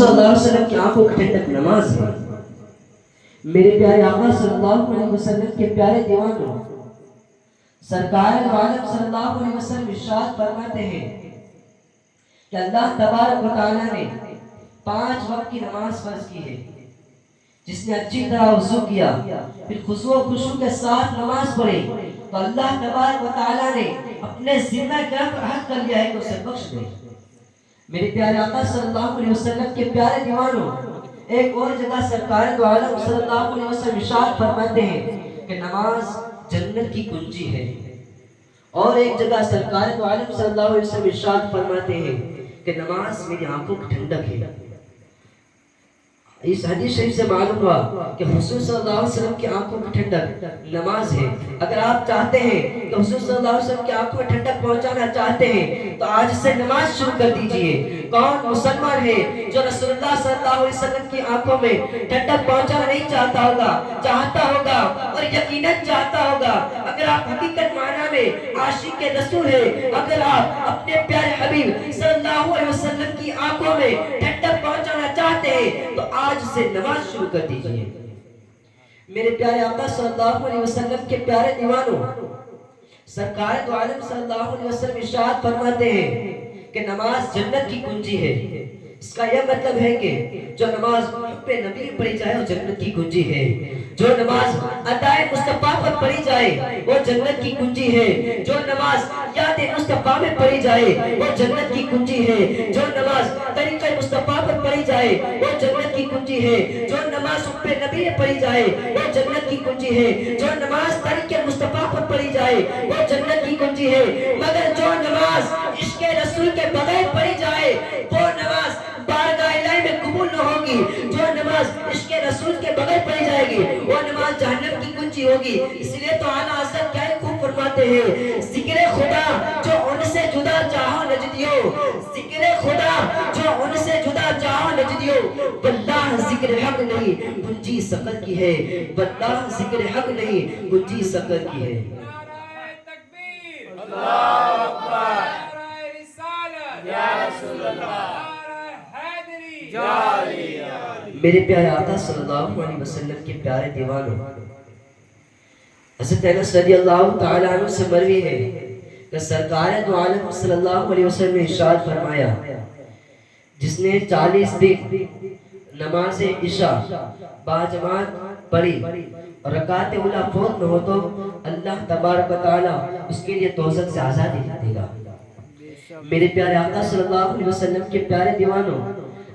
صلی اللہ علیہ وسلم کی آنکھوں کی ٹھنڈک نماز ہے۔ میرے پیارے آقا صلی اللہ علیہ وسلم کے پیارے دیوانوں، سرکار دو عالم صلی اللہ علیہ وسلم ارشاد فرماتے ہیں کہ اللہ تبارک و تعالیٰ نے 5 وقت کی نماز فرض کی ہے۔ جس نے اچھی طرح وضو کیا، پھر خضوع و خشوع کے ساتھ نماز پڑھی، تو اللہ تبارک و تعالیٰ نے اپنے ذمہ کرم پر عہد کر لیا ہے کہ اسے بخش دے۔ میرے پیارے آقا صلی اللہ علیہ وسلم کے پیارے دیوانوں، ایک اور جگہ سرکار دو عالم صلی اللہ علیہ وسلم ارشاد فرماتے ہیں کہ نماز جنت کی کنجی ہے۔ اور ایک جگہ سرکار دو عالم صلی اللہ علیہ وسلم ارشاد فرماتے ہیں کہ نماز میری آنکھوں کی ٹھنڈک ہے۔ اس حدیث شریف سے معلوم ہوا کہ حضور صلی اللہ علیہ وسلم کی آنکھوں کی ٹھنڈک نماز ہے۔ اگر آپ چاہتے ہیں کہ حضور صلی اللہ علیہ وسلم کی آنکھوں میں ٹھنڈک پہنچانا چاہتے ہیں تو آج سے نماز شروع کر دیجئے۔ کون مسلمان ہے جو رسول اللہ صلی اللہ علیہ وسلم کی آنکھوں میں ٹھنڈک پہنچانا نہیں چاہتا ہوگا؟ چاہتا ہوگا اور یقیناً چاہتا ہوگا۔ اگر آپ حقیقت معنی میں عاشق رسول ہیں، اگر آپ اپنے پیارے حبیب صلی اللہ علیہ وسلم کی آنکھوں میں ٹھنڈک پہنچانا چاہتے ہیں تو آج سے نماز شروع کر دیجئے۔ میرے پیارے آقا صلی اللہ علیہ وسلم کے پیارے دیوانوں، سرکار دو عالم صلی اللہ علیہ وسلم ارشاد فرماتے ہیں کہ نماز جنت کی کنجی ہے۔ اس کا یہ مطلب ہے کہ جو نماز حب نبی میں پڑھی جائے وہ جنت کی کنجی ہے۔ جو نماز ادائے مصطفیٰ پر پڑھی جائے وہ جنت کی کنجی ہے۔ جو نماز یاد مصطفیٰ میں پڑھی جائے وہ جنت کی کنجی ہے۔ جو نماز طریقہ مصطفیٰ پر پڑھی جائے وہ جنت کی کنجی ہے۔ جو نماز حب نبی میں پڑھی جائے وہ جنت کی کنجی ہے۔ جو نماز طریقہ مصطفیٰ پر پڑھی جائے وہ جنت کی کنجی ہے۔ مگر جو نماز عشق رسول کے بغیر پڑھی جائے وہ نماز بارگاہ الہی میں قبول نہ ہوگی۔ جو نماز عشق رسول کے بغیر پڑھی جائے گی وہ نماز جہنم کی کنجی ہوگی۔ اس لیے تو اعلیٰ حضرت کیا خوب فرماتے ہیں، ذکر خدا جو ان سے جدا چاہو نجدیو، ذکر خدا جو ان سے جدا چاہو نجدیو، واللہ ذکر حق نہیں کنجی سقر کی ہے، واللہ ذکر حق نہیں کنجی سقر کی ہے۔ نعرہ تکبیر، اللہ اکبر، نعرہ رسالت، یا رسول اللہ، نعرہ حیدری، یا علی۔ میرے پیارے آقا صلی اللہ علیہ وسلم کے پیارے دیوانوں، حضرت انس رضی اللہ تعالیٰ عنہ سے مروی ہے کہ سرکار دو عالم صلی اللہ علیہ وسلم نے ارشاد فرمایا، جس نے 40 دن نماز عشاء باجماعت پڑھی اور رکعت اولیٰ فوت نہ ہو تو اللہ تبارک و تعالیٰ اس کے لیے دوزخ سے آزادی دے گا۔ میرے پیارے آقا صلی اللہ علیہ وسلم کے پیارے دیوانوں،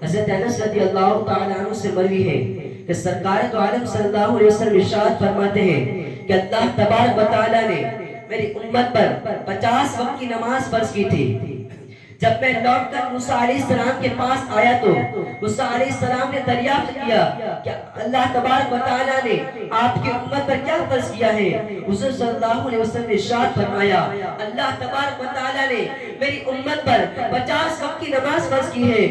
حضرت انس رضی اللہ تعالیٰ عنہ سے مروی ہے کہ سرکار دو عالم صلی اللہ علیہ وسلم ارشاد فرماتے ہیں کہ اللہ تبارک و تعالیٰ نے میری امت پر 50 وقت کی نماز فرض کی تھی۔ جب میں لوٹ کر موسیٰ علیہ السلام کے پاس آیا تو موسیٰ علیہ السلام نے دریافت کیا کہ اللہ تبارک و تعالیٰ نے آپ کی امت پر کیا فرض کیا ہے؟ حضور صلی اللہ علیہ وسلم نے ارشاد فرمایا، اللہ تبارک و تعالیٰ نے میری امت پر 50 وقت کی نماز فرض کی ہے۔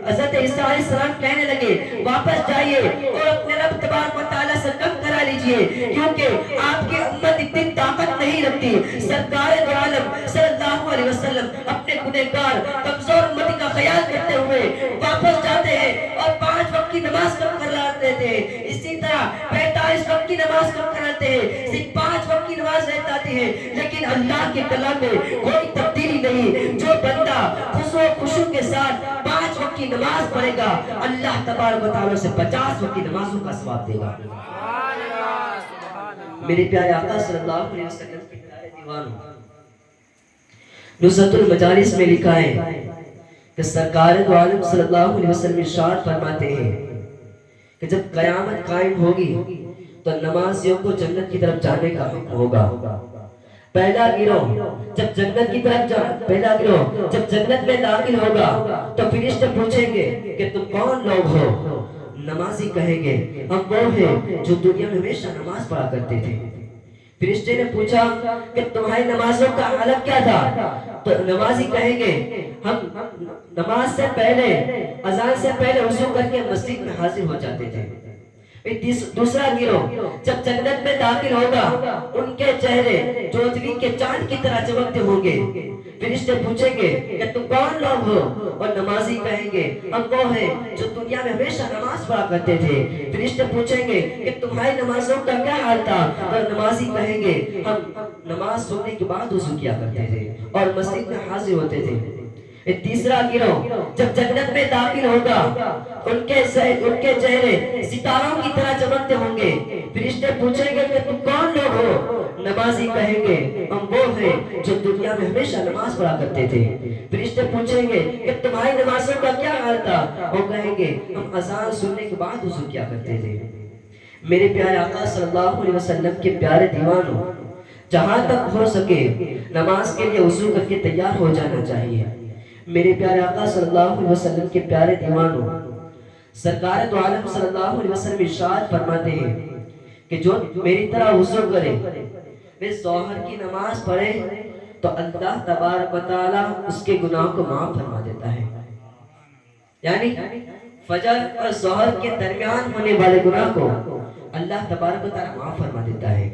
حضرت عیسیٰ علیہ السلام کہنے لگے واپس جائیے اور اپنے رب تبارک و تعالیٰ سے کم کرا لیجئے، کیونکہ آپ کی امت اتنی طاقت نہیں رکھتی۔ سرکار دو عالم صلی اللہ علیہ وسلم اپنے گنہگار کمزور امتی کا خیال کرتے ہوئے واپس جاتے ہیں اور 5 وقت کی نماز کم کرا دیتے ہیں۔ اسی طرح 45 وقت کی نماز کم کراتے ہیں، صرف 5 وقت کی نماز رہ جاتی ہے۔ لیکن اللہ کے کلام میں کوئی تبدیلی نہیں۔ جو بندہ خضوع و خشوع کے ساتھ 5 وقت کی نماز پڑھے گا اللہ تبارک و تعالیٰ سے 50 وقت کی نمازوں کا ثواب دے گا۔ میرے پیارے آقا صلی اللہ علیہ وسلم کے پیارے دیوانوں، نصرت المجالس میں لکھا ہے کہ سرکار دو عالم صلی اللہ علیہ وسلم ارشاد فرماتے ہیں کہ جب قیامت قائم ہوگی تو نمازیوں کو جنت کی طرف جانے کا حکم ہوگا۔ پہلا گروہ جب جنت میں داخل ہوگا تو فرشتے پوچھیں گے کہ تم کون لوگ ہو؟ نمازی کہیں گے ہم وہ ہیں جو دنیا میں ہمیشہ نماز پڑھا کرتے تھے۔ فرشتے نے پوچھا کہ تمہاری نمازوں کا حلق کیا تھا؟ تو نمازی کہیں گے ہم نماز سے پہلے اذان سے پہلے وضو کر کے مسجد میں حاضر ہو جاتے تھے۔ دوسرا گروہ جب جنت میں داخل ہوگا ان کے چہرے چودھویں کے چاند کی طرح چمکتے ہوں گے. فرشتے پوچھیں گے کہ تم کون لوگ ہو؟ اور نمازی کہیں گے ہم وہ ہیں جو دنیا میں ہمیشہ نماز پڑھا کرتے تھے. فرشتے پوچھیں گے کہ تمہاری نمازوں کا کیا حال تھا؟ اور نمازی کہیں گے ہم نماز سننے کے بعد وضو کیا کرتے تھے اور مسجد میں حاضر ہوتے تھے. تیسرا گروہ جب جنت میں داخل ہوگا ان کے چہرے ستاروں کی طرح چمکتے ہوں گے. فرشتے پوچھیں گے کہ تم کون لوگ ہو؟ نمازی کہیں گے ہم وہ ہیں جو دنیا میں ہمیشہ نماز پڑھا کرتے تھے. فرشتے پوچھیں گے کہ تمہاری نمازوں کا کیا حال تھا؟ وہ کہیں گے ہم اذان سننے کے بعد وضو کیا کرتے تھے. میرے پیارے آقا صلی اللہ علیہ وسلم کے پیارے دیوانوں، جہاں تک ہو سکے نماز کے لیے وضو کر کے تیار ہو جانا چاہیے. میرے پیارے آقا صلی اللہ علیہ وسلم کے پیارے دیوانوں، سرکار دو عالم صلی اللہ علیہ وسلم ارشاد فرماتے ہیں کہ جو میری طرح وضو کرے، میں ظہر کی نماز پڑھے تو اللہ تبارک و تعالی اس کے گناہ کو معاف فرما دیتا ہے. یعنی فجر اور ظہر کے درمیان ہونے والے گناہ کو اللہ تبارک و تعالی معاف فرما دیتا ہے.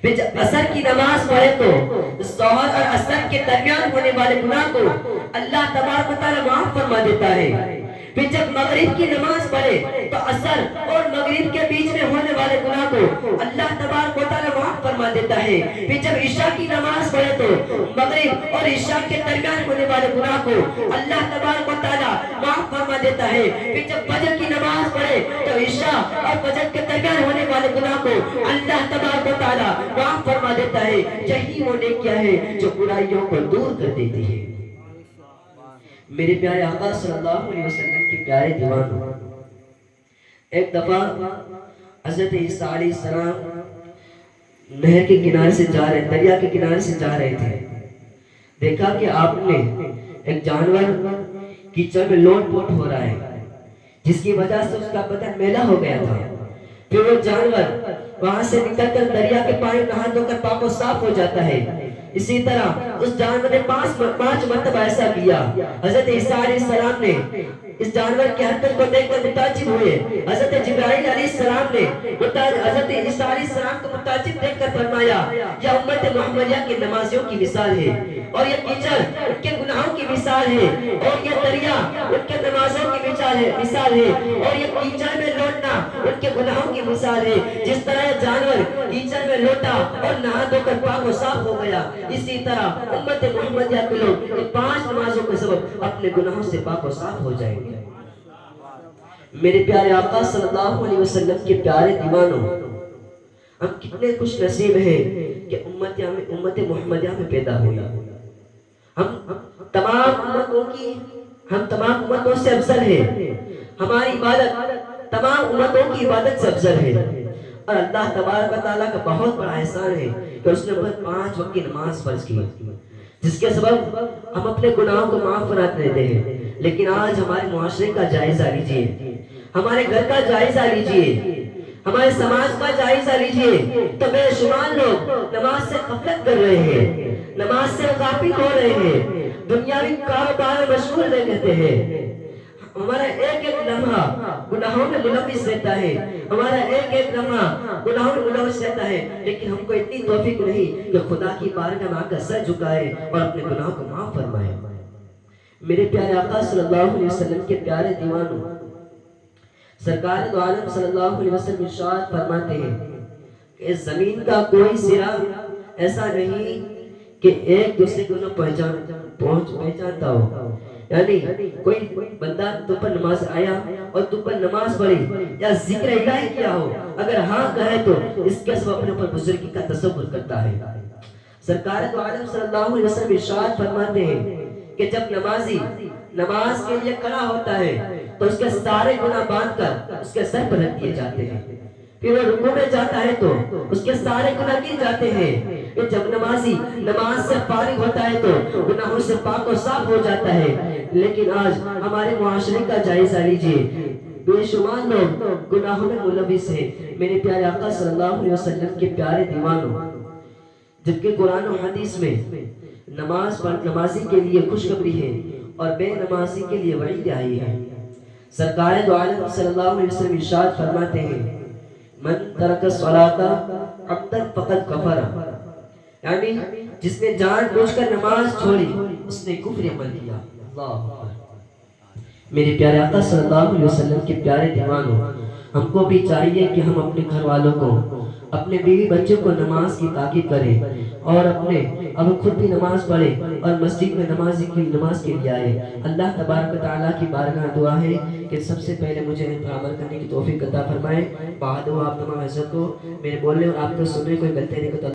پھر جب عصر کی نماز پڑھے تو ظہر اور عصر کے درمیان ہونے والے گناہ کو اللہ تبارک و تعالی معاف فرما دیتا ہے. پھر جب مغرب کی نماز پڑھے تو عصر اور مغرب کے بیچ میں ہونے والے گناہ کو اللہ تبارک و تعالی معاف فرما دیتا ہے. پھر جب عشاء کی نماز پڑھے تو مغرب اور عشاء کے درمیان ہونے والے گناہ کو اللہ تبارک و تعالی معاف فرما دیتا ہے. پھر جب فجر کی نماز پڑھے تو عشاء اور فجر کے درمیان ہونے والے گناہ کو اللہ تبارک و تعالی معاف فرما دیتا ہے. یہی وہ نیکیاں ہیں جو برائیوں کو دور کر دیتی ہے. میرے پیارے آقا صلی اللہ علیہ وسلم کے پیارے دیوانوں، ایک دفعہ حضرت عیسیٰ علیہ السلام نہر کے کنارے سے جا رہے، دریا کے کنارے سے جا رہے تھے. دیکھا کہ آپ نے ایک جانور کیچڑ میں لوٹ پوٹ ہو رہا ہے، جس کی وجہ سے اس کا بدن میلا ہو گیا تھا. پھر وہ جانور وہاں سے نکل کر دریا کے پانی نہا دھو کر پاک و صاف ہو جاتا ہے. اسی طرح اس جانور نے 5 مرتبہ ایسا کیا. حضرت عیسیٰ علیہ السلام نے اس جانور کی حرکت کو دیکھ کر متعجب ہوئے. حضرت جبرائیل علیہ السلام نے حضرت عیسیٰ علیہ السلام کو متعجب دیکھ کر فرمایا یہ امت محمدیہ کی نمازیوں کی مثال ہے، اور یہ کیچڑ ان کے گناہوں کی مثال ہے، اور یہ دریا ان کے نمازوں کی مثال ہے، اور یہ کیچڑ میں لوٹنا ان کے گناہوں کی مثال ہے. جس طرح یہ جانور کیچڑ میں لوٹا اور نہا دھو کر پاک و صاف ہو گیا، اسی طرح امت محمدیہ کے لوگ ان 5 نمازوں کے سبب اپنے گناہوں سے پاک و صاف ہو جائیں گے. میرے پیارے آقا صلی اللہ علیہ وسلم کے پیارے دیوانوں، ہم کتنے خوش نصیب ہیں کہ امت محمدیہ میں پیدا ہویا. ہم تمام امتوں سے افضل ہیں. ہماری عبادت تمام امتوں کی عبادت سے افضل ہے. اور اللہ تبارک و تعالیٰ کا بہت بڑا احسان ہے کہ اس نے 5 وقت کی نماز فرض کی، جس کے سبب ہم اپنے گناہوں کو معاف فرما دیتے ہیں. لیکن آج ہمارے معاشرے کا جائزہ لیجئے، ہمارے گھر کا جائزہ لیجئے، ہمارے سماج کا جائزہ لیجئے تو بے شمار لوگ نماز سے غفلت کر رہے ہیں، نماز سے غافل ہو رہے ہیں، دنیاوی کاروبار میں مشغول رہتے ہیں. ہمارا ایک لمحہ گناہوں میں ملوث رہتا ہے، ہمارا ایک لمحہ گناہوں میں ملوث رہتا ہے، لیکن ہم کو اتنی توفیق نہیں کہ خدا کی بارگاہ میں آ کر سر جھکائے اور اپنے گناہوں کو معاف فرمائے. میرے پیارے آقا صلی اللہ علیہ وسلم کے پیارے دیوانوں، سرکار دو عالم صلی اللہ علیہ وسلم ارشاد فرماتے ہیں کہ زمین کا کوئی سرا ایسا نہیں کہ ایک دوسرے کو پہچانتا ہو. یعنی کوئی بندہ تم پر نماز آیا اور تم پر نماز پڑھی یا ذکر الہی کیا ہو، اگر ہاں کہے تو اس کے سبب اپنے اوپر بزرگی کا تصور کرتا ہے. سرکار دو عالم صلی اللہ علیہ وسلم ارشاد فرماتے ہیں کہ جب نمازی نماز کے لیے کھڑا ہوتا ہے تو اس کے سارے گناہ باندھ کر اس کے سر پر رکھ دیے جاتے ہیں. پھر وہ رکوع میں جاتا ہے تو اس کے سارے گناہ گر جاتے ہیں. پھر جب نمازی نماز سے فارغ ہوتا ہے تو گناہوں سے پاک و صاف ہو جاتا ہے. لیکن آج ہمارے معاشرے کا جائزہ لیجئے، بے شمار لوگ گناہوں میں ملوث ہیں. میرے پیارے آقا صلی اللہ علیہ وسلم کے پیارے دیوانوں، جبکہ قرآن و حدیث میں نمازی کے لیے خوشخبری ہے اور بے نمازی کے لیے وعید آئی ہے. سرکار دو عالم صلی اللہ علیہ وسلم ارشاد فرماتے ہیں من ترک الصلاۃ عمدا فقد کفر، یعنی جس نے جان بوجھ کر نماز چھوڑی اس نے کفر عمل کیا۔ اللہ اکبر۔ میرے پیارے آقا صلی اللہ علیہ وسلم کے پیارے دیوانوں، ہم کو بھی چاہیے کہ ہم اپنے گھر والوں کو، اپنے بیوی بچوں کو نماز کی تاکید کریں، اور اب خود بھی نماز پڑھیں اور مسجد میں نماز کے لیے آئے۔ اللہ تبارک و تعالیٰ کی بارگاہ دعا ہے کہ سب سے پہلے مجھے ان پر عمل کرنے کی توفیق عطا فرمائے۔ بعد آپ تمام حضرت کو میرے بولنے اور آپ کو سننے کوئی غلطی نہیں کو